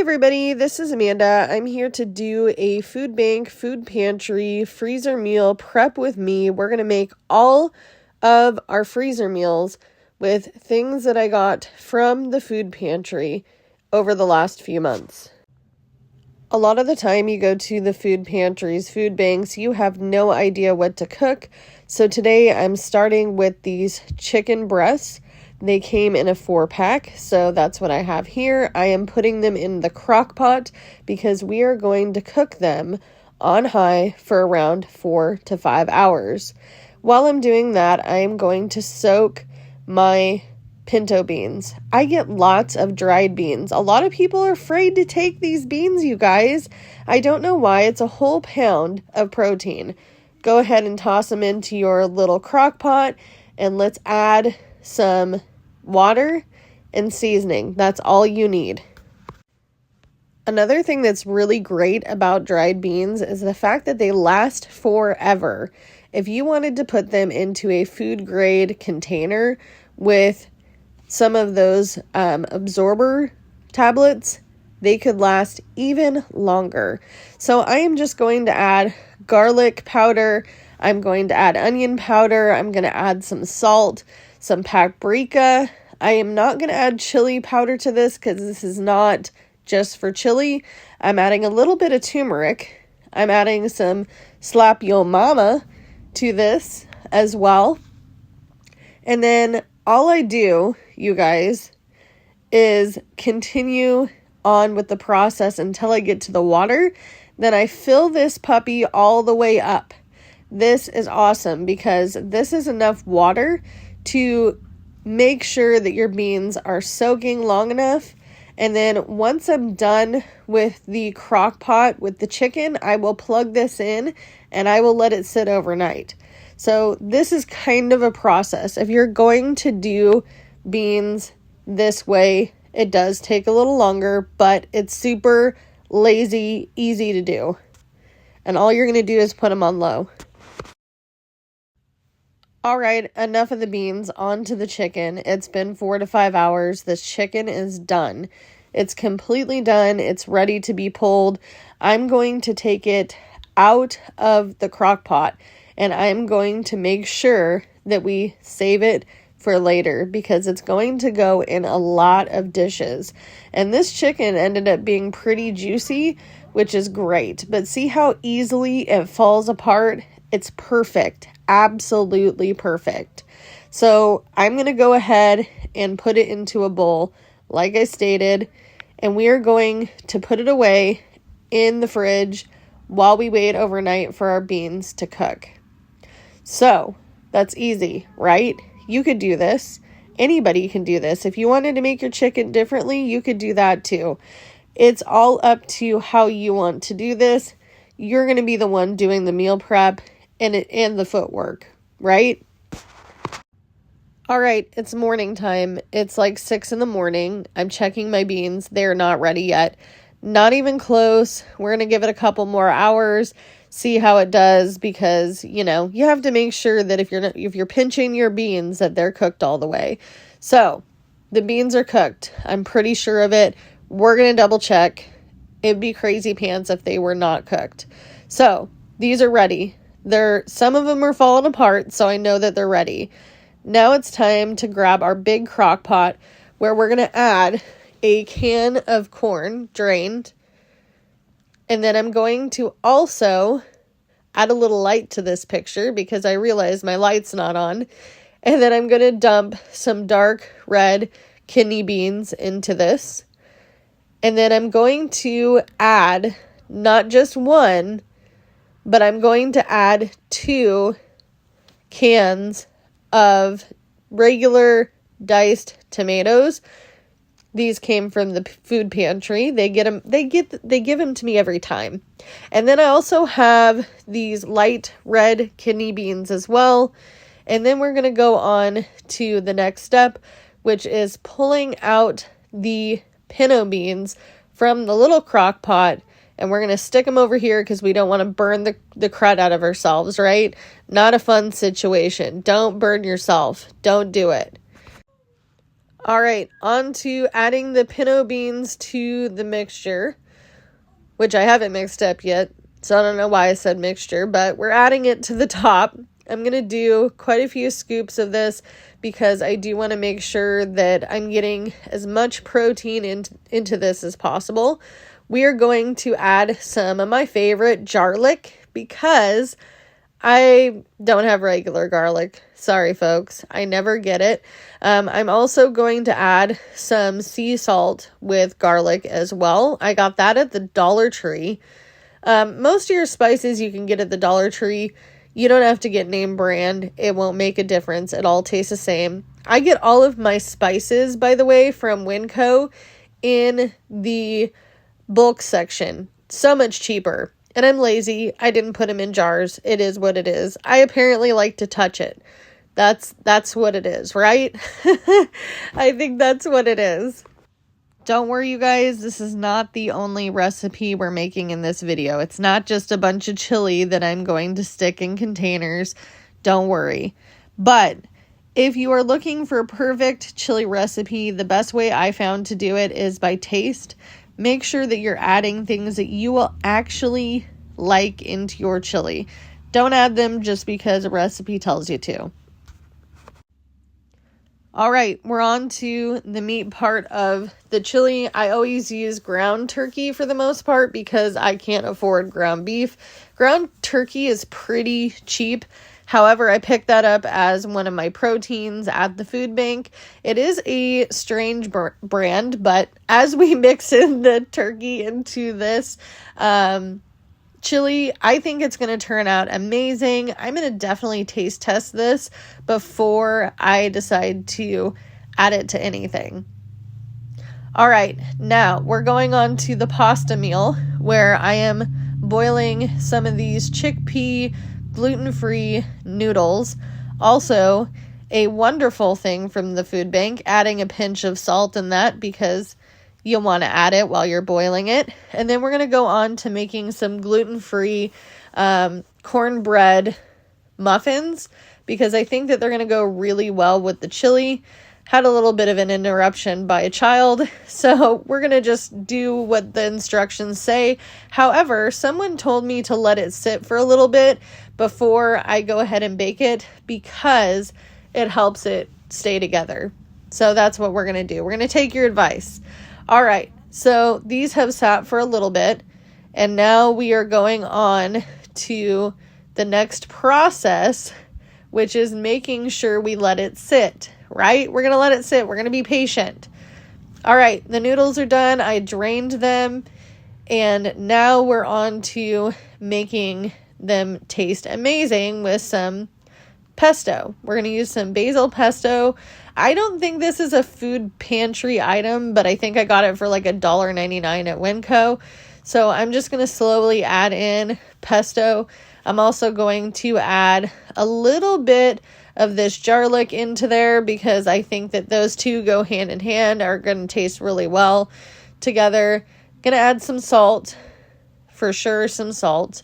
everybody, this is Amanda. I'm here to do a food bank, food pantry, freezer meal prep with me. We're going to make all of our freezer meals with things that I got from the food pantry over the last few months. A lot of the time you go to the food pantries, food banks, you have no idea what to cook. So today I'm starting with these chicken breasts. They came in a 4-pack, so that's what I have here. I am putting them in the crock pot because we are going to cook them on high for around 4 to 5 hours. While I'm doing that, I am going to soak my pinto beans. I get lots of dried beans. A lot of people are afraid to take these beans, you guys. I don't know why. It's a whole pound of protein. Go ahead and toss them into your little crock pot, and let's add some water and seasoning. That's all you need. Another thing that's really great about dried beans is the fact that they last forever. If you wanted to put them into a food grade container with some of those absorber tablets, they could last even longer. So I am just going to add garlic powder. I'm going to add onion powder. I'm going to add some salt, some paprika. I am not going to add chili powder to this because this is not just for chili. I'm adding a little bit of turmeric. I'm adding some slap yo mama to this as well. And then all I do, you guys, is continue on with the process until I get to the water. Then I fill this puppy all the way up. This is awesome because this is enough water to make sure that your beans are soaking long enough. And then once I'm done with the crock pot with the chicken, I will plug this in and I will let it sit overnight. So this is kind of a process. If you're going to do beans this way, it does take a little longer, but it's super lazy, easy to do. And all you're going to do is put them on low. All right, enough of the beans, onto the chicken. It's been 4 to 5 hours. This chicken is done. It's completely done. It's ready to be pulled. I'm going to take it out of the crock pot and I'm going to make sure that we save it for later because it's going to go in a lot of dishes. And this chicken ended up being pretty juicy, which is great. But see how easily it falls apart? It's perfect. Absolutely perfect. So I'm going to go ahead and put it into a bowl, like I stated, and we are going to put it away in the fridge while we wait overnight for our beans to cook. So that's easy, right? You could do this. Anybody can do this. If you wanted to make your chicken differently, you could do that too. It's all up to how you want to do this. You're going to be the one doing the meal prep and the footwork, right? All right, it's morning time. It's like 6 a.m. I'm checking my beans. They're not ready yet. Not even close. We're going to give it a couple more hours, see how it does, because, you have to make sure that if you're pinching your beans that they're cooked all the way. So, the beans are cooked. I'm pretty sure of it. We're going to double check. It'd be crazy pants if they were not cooked. So, these are ready. Some of them are falling apart, so I know that they're ready. Now it's time to grab our big crock pot where we're going to add a can of corn drained. And then I'm going to also add a little light to this picture because I realize my light's not on. And then I'm going to dump some dark red kidney beans into this. And then I'm going to add not just one, but I'm going to add 2 cans of regular diced tomatoes. These came from the food pantry. They give them to me every time. And then I also have these light red kidney beans as well. And then we're going to go on to the next step, which is pulling out the pinto beans from the little crock pot. And we're going to stick them over here because we don't want to burn the crud out of ourselves, right? Not a fun situation. Don't burn yourself. Don't do it. All right, on to adding the pinto beans to the mixture, which I haven't mixed up yet, so I don't know why I said mixture, but we're adding it to the top. I'm going to do quite a few scoops of this because I do want to make sure that I'm getting as much protein into this as possible. We are going to add some of my favorite garlic because I don't have regular garlic. Sorry, folks. I never get it. I'm also going to add some sea salt with garlic as well. I got that at the Dollar Tree. Most of your spices you can get at the Dollar Tree. You don't have to get name brand. It won't make a difference. It all tastes the same. I get all of my spices, by the way, from Winco in the bulk section. So much cheaper. And I'm lazy. I didn't put them in jars. It is what it is. I apparently like to touch it. That's what it is, right? I think that's what it is. Don't worry, you guys. This is not the only recipe we're making in this video. It's not just a bunch of chili that I'm going to stick in containers. Don't worry. But if you are looking for a perfect chili recipe, the best way I found to do it is by taste. Make sure that you're adding things that you will actually like into your chili. Don't add them just because a recipe tells you to. All right, we're on to the meat part of the chili. I always use ground turkey for the most part because I can't afford ground beef. Ground turkey is pretty cheap. However, I picked that up as one of my proteins at the food bank. It is a strange brand, but as we mix in the turkey into this chili, I think it's going to turn out amazing. I'm going to definitely taste test this before I decide to add it to anything. All right, now we're going on to the pasta meal where I am boiling some of these chickpea gluten-free noodles. Also, a wonderful thing from the food bank, adding a pinch of salt in that because you'll want to add it while you're boiling it. And then we're going to go on to making some gluten-free cornbread muffins because I think that they're going to go really well with the chili. Had a little bit of an interruption by a child, so we're going to just do what the instructions say. However, someone told me to let it sit for a little bit before I go ahead and bake it because it helps it stay together. So that's what we're going to do. We're going to take your advice. All right, so these have sat for a little bit, and now we are going on to the next process, which is making sure we let it sit, right? We're going to let it sit. We're going to be patient. All right, the noodles are done. I drained them, and now we're on to making them taste amazing with some pesto. We're going to use some basil pesto. I don't think this is a food pantry item, but I think I got it for like $1.99 at Winco. So I'm just going to slowly add in pesto. I'm also going to add a little bit of this garlic into there because I think that those two go hand in hand, are going to taste really well together. Going to add some salt, for sure some salt.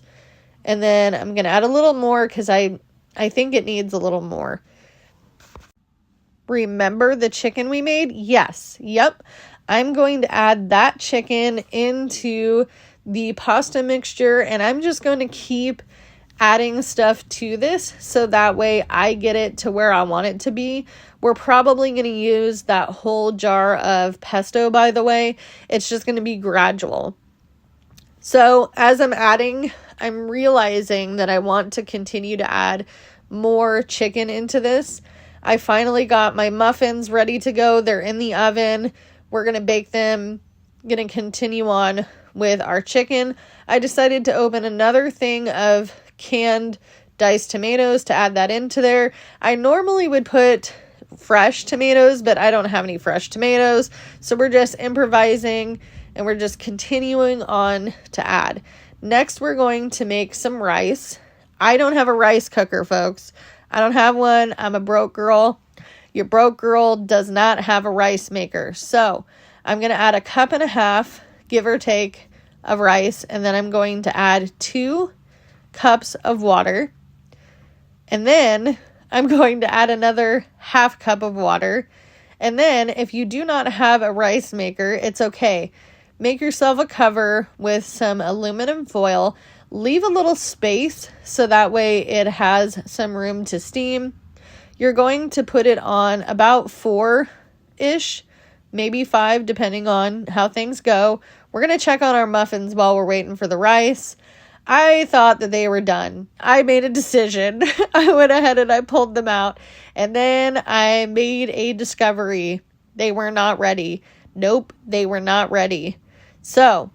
And then I'm going to add a little more because I think it needs a little more. Remember the chicken we made? Yes. Yep. I'm going to add that chicken into the pasta mixture, and I'm just going to keep adding stuff to this so that way I get it to where I want it to be. We're probably going to use that whole jar of pesto, by the way. It's just going to be gradual. So as I'm adding, I'm realizing that I want to continue to add more chicken into this. I finally got my muffins ready to go. They're in the oven. We're going to bake them. Going to continue on with our chicken. I decided to open another thing of canned diced tomatoes to add that into there. I normally would put fresh tomatoes, but I don't have any fresh tomatoes. So we're just improvising and we're just continuing on to add. Next, we're going to make some rice. I don't have a rice cooker, folks. I don't have one. I'm a broke girl. Your broke girl does not have a rice maker. So I'm going to add 1.5 cups, give or take, of rice. And then I'm going to add 2 cups of water. And then I'm going to add another 1/2 cup of water. And then if you do not have a rice maker, it's okay. Make yourself a cover with some aluminum foil. Leave a little space so that way it has some room to steam. You're going to put it on about 4-ish, maybe 5, depending on how things go. We're going to check on our muffins while we're waiting for the rice. I thought that they were done. I made a decision. I went ahead and I pulled them out. And then I made a discovery. They were not ready. Nope, they were not ready. So,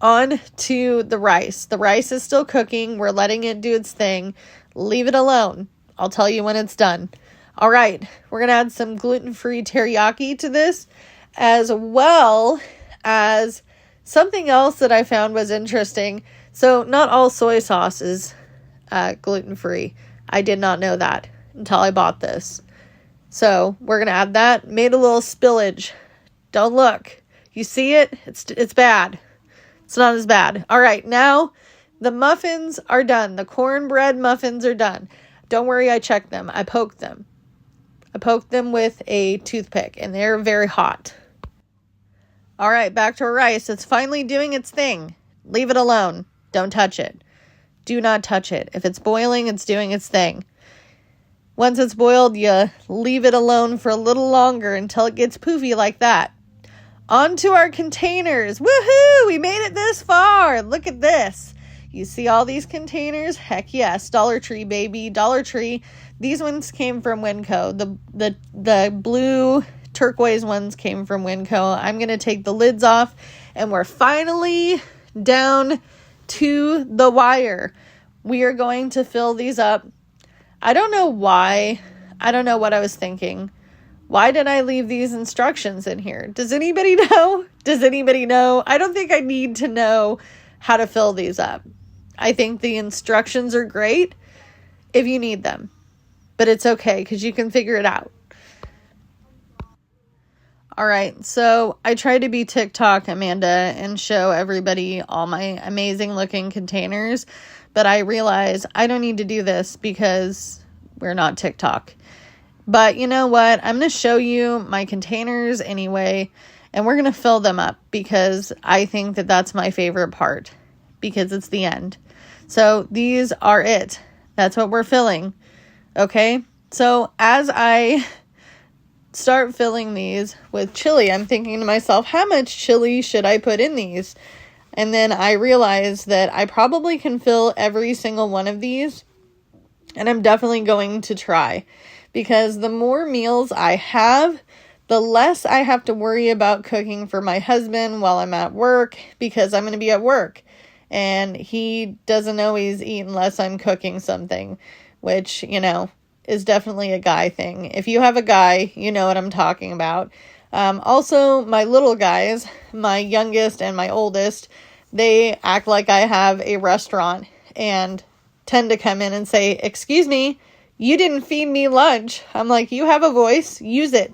on to the rice. The rice is still cooking. We're letting it do its thing. Leave it alone. I'll tell you when it's done. All right, we're going to add some gluten-free teriyaki to this, as well as something else that I found was interesting. So not all soy sauce is gluten-free. I did not know that until I bought this. So we're going to add that. Made a little spillage. Don't look. You see it? It's bad. It's not as bad. All right, now the muffins are done. The cornbread muffins are done. Don't worry, I checked them. I poked them. I poked them with a toothpick, and they're very hot. All right, back to our rice. It's finally doing its thing. Leave it alone. Don't touch it. Do not touch it. If it's boiling, it's doing its thing. Once it's boiled, you leave it alone for a little longer until it gets poofy like that. On to our containers. Woohoo! We made it this far. Look at this. You see all these containers? Heck yes. Dollar Tree, baby. Dollar Tree. These ones came from Winco. The blue turquoise ones came from Winco. I'm going to take the lids off, and we're finally down to the wire. We are going to fill these up. I don't know why. I don't know what I was thinking. Why did I leave these instructions in here? Does anybody know? Does anybody know? I don't think I need to know how to fill these up. I think the instructions are great if you need them. But it's okay because you can figure it out. All right, so I tried to be TikTok Amanda and show everybody all my amazing looking containers, but I realized I don't need to do this because we're not TikTok. But you know what? I'm going to show you my containers anyway, and we're going to fill them up because I think that that's my favorite part because it's the end. So these are it. That's what we're filling. Okay? So as I start filling these with chili, I'm thinking to myself, how much chili should I put in these? And then I realized that I probably can fill every single one of these, and I'm definitely going to try, because the more meals I have, the less I have to worry about cooking for my husband while I'm at work, because I'm going to be at work, and he doesn't always eat unless I'm cooking something, which, you know, is definitely a guy thing. If you have a guy, you know what I'm talking about. Also, my little guys, my youngest and my oldest, they act like I have a restaurant and tend to come in and say, "Excuse me, you didn't feed me lunch." I'm like, you have a voice, use it.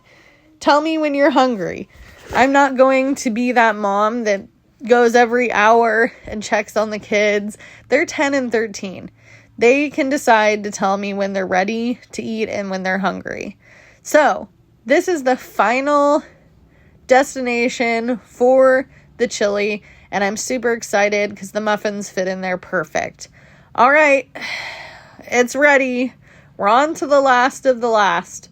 Tell me when you're hungry. I'm not going to be that mom that goes every hour and checks on the kids. They're 10 and 13. They can decide to tell me when they're ready to eat and when they're hungry. So, this is the final destination for the chili, and I'm super excited because the muffins fit in there perfect. All right, it's ready. We're on to the last of the last.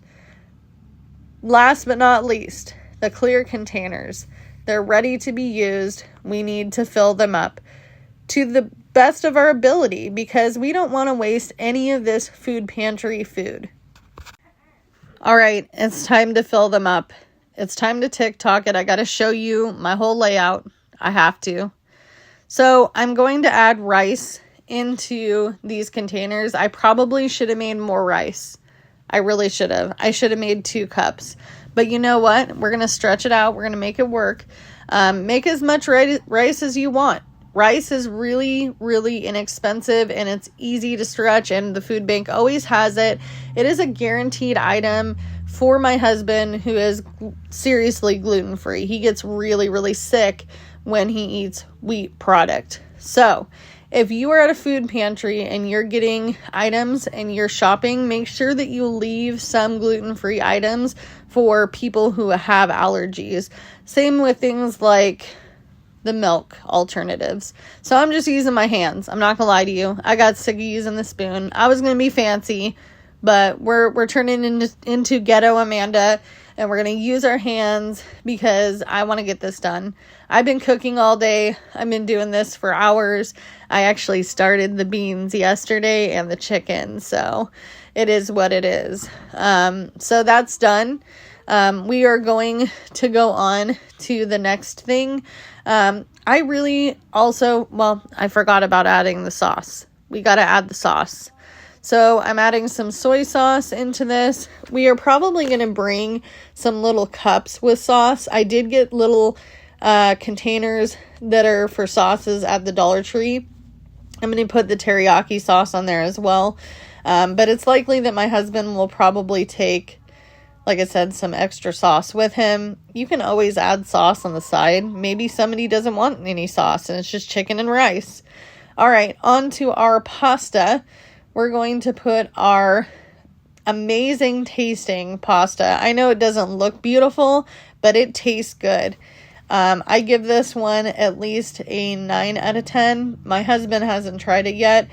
Last but not least, the clear containers. They're ready to be used. We need to fill them up to the best of our ability because we don't want to waste any of this food pantry food. All right, it's time to fill them up. It's time to TikTok it. I got to show you my whole layout. I have to. So I'm going to add rice into these containers. I probably should have made more rice. I really should have. I should have made 2 cups. But you know what? We're going to stretch it out. We're going to make it work. Make as much rice as you want. Rice is really, really inexpensive, and it's easy to stretch, and the food bank always has it. It is a guaranteed item for my husband, who is seriously gluten-free. He gets really, really sick when he eats wheat product. So if you are at a food pantry and you're getting items and you're shopping, make sure that you leave some gluten-free items for people who have allergies. Same with things like the milk alternatives. So I'm just using my hands. I'm not gonna lie to you. I got sick of using the spoon. I was gonna be fancy, but we're turning into ghetto Amanda, and we're gonna use our hands because I want to get this done. I've been cooking all day. I've been doing this for hours. I actually started the beans yesterday and the chicken, so it is what it is. So that's done. We are going to go on to the next thing. I really also, I forgot about adding the sauce. We got to add the sauce. So I'm adding some soy sauce into this. We are probably going to bring some little cups with sauce. I did get little containers that are for sauces at the Dollar Tree. I'm going to put the teriyaki sauce on there as well. But it's likely that my husband will probably take, like I said, some extra sauce with him. You can always add sauce on the side. Maybe somebody doesn't want any sauce and it's just chicken and rice. All right, on to our pasta. We're going to put our amazing tasting pasta. I know it doesn't look beautiful, but it tastes good. I give this one at least a 9 out of 10. My husband hasn't tried it yet.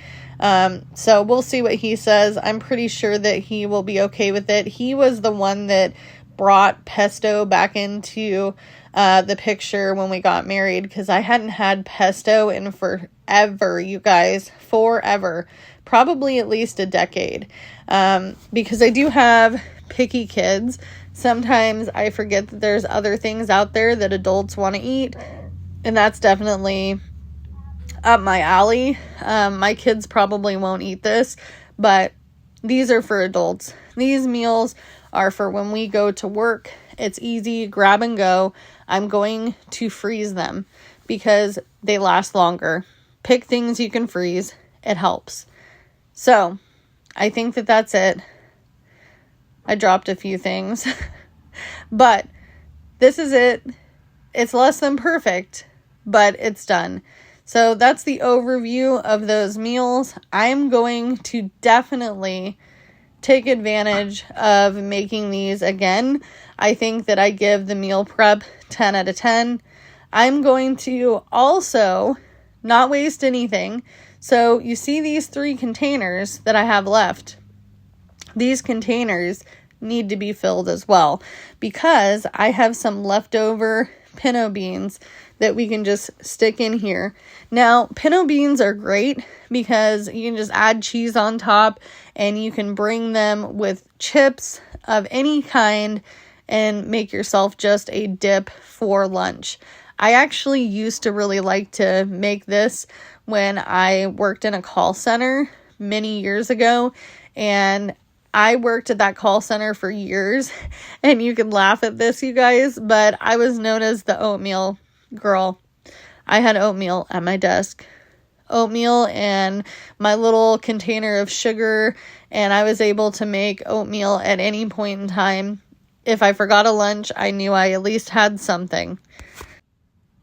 So we'll see what he says. I'm pretty sure that he will be okay with it. He was the one that brought pesto back into the picture when we got married, because I hadn't had pesto in forever, you guys. Forever. Probably at least a decade. Because I do have picky kids. Sometimes I forget that there's other things out there that adults want to eat. And that's definitely up my alley. My kids probably won't eat this, but these are for adults. These meals are for when we go to work. It's easy, grab and go. I'm going to freeze them because they last longer. Pick things you can freeze. It helps. So I think that that's it. I dropped a few things, but this is it. It's less than perfect, but it's done. So that's the overview of those meals. I'm going to definitely take advantage of making these again. I think that I give the meal prep 10 out of 10. I'm going to also not waste anything. So you see these 3 containers that I have left. These containers need to be filled as well because I have some leftover pinto beans that we can just stick in here. Now, pinto beans are great because you can just add cheese on top and you can bring them with chips of any kind and make yourself just a dip for lunch. I actually used to really like to make this when I worked in a call center many years ago, and I worked at that call center for years, and you can laugh at this, you guys, but I was known as the oatmeal girl. I had oatmeal at my desk. Oatmeal and my little container of sugar, and I was able to make oatmeal at any point in time. If I forgot a lunch, I knew I at least had something.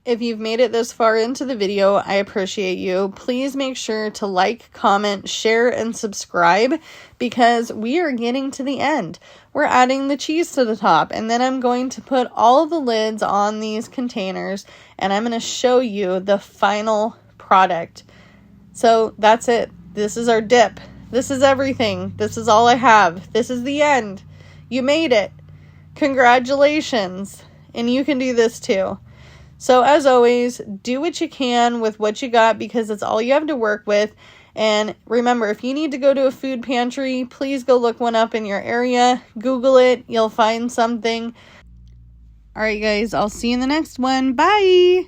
If you've made it this far into the video, I appreciate you. Please make sure to like, comment, share, and subscribe because we are getting to the end. We're adding the cheese to the top, and then I'm going to put all the lids on these containers, and I'm going to show you the final product. So that's it. This is our dip. This is everything. This is all I have. This is the end. You made it. Congratulations. And you can do this too. So as always, do what you can with what you got because it's all you have to work with. And remember, if you need to go to a food pantry, please go look one up in your area. Google it. You'll find something. All right, guys, I'll see you in the next one. Bye.